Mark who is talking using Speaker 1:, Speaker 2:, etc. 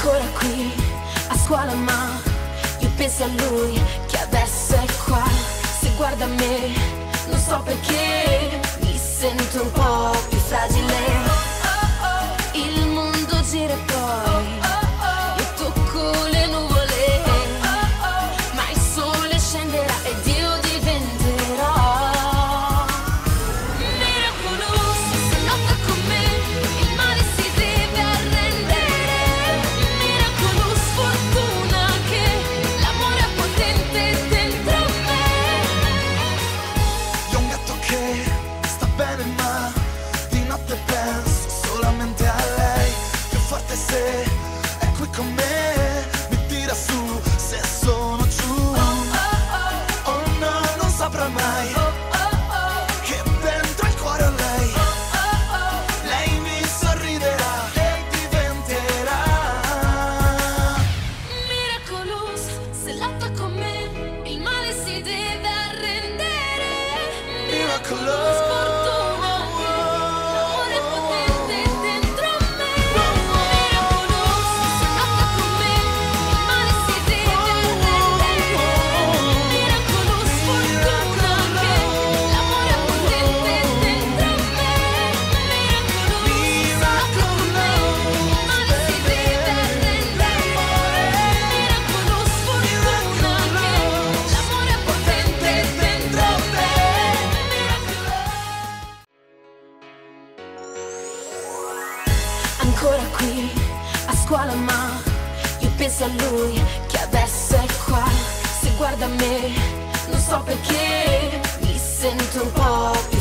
Speaker 1: Ancora qui a scuola ma io penso a lui che adesso è qua. Se guarda me non so perché mi sento un po' più fragile. Il mondo gira e poi io tocco le nuvole, ma il sole scenderà ed io diventerò miracoloso. Se lotta con me il male si deve arrendere. Miracoloso, sfortuna che l'amore è potente dentro me.
Speaker 2: Io un gatto che sta bene ma di notte penso solamente a lei. Più forte se è qui con me, mi tira su se sono giù. Oh no, non saprà mai che dentro il cuore ho lei. Lei mi sorriderà e diventerà
Speaker 1: Miracoloso, se lotta con me il male si deve arrendere.
Speaker 2: miracoloso.
Speaker 1: Sfortuna che l'amore è potente dentro me. Miracoloso, se lotta con me il male si deve arrendere. Miracoloso, sfortuna che l'amore è potente dentro me. Miracoloso, se lotta con me il male si deve arrendere. Miracoloso, sfortuna che l'amore è potente dentro me. Ancora qui a scuola ma io penso a lui che adesso è qua. Se guarda me non so perché mi sento un po' più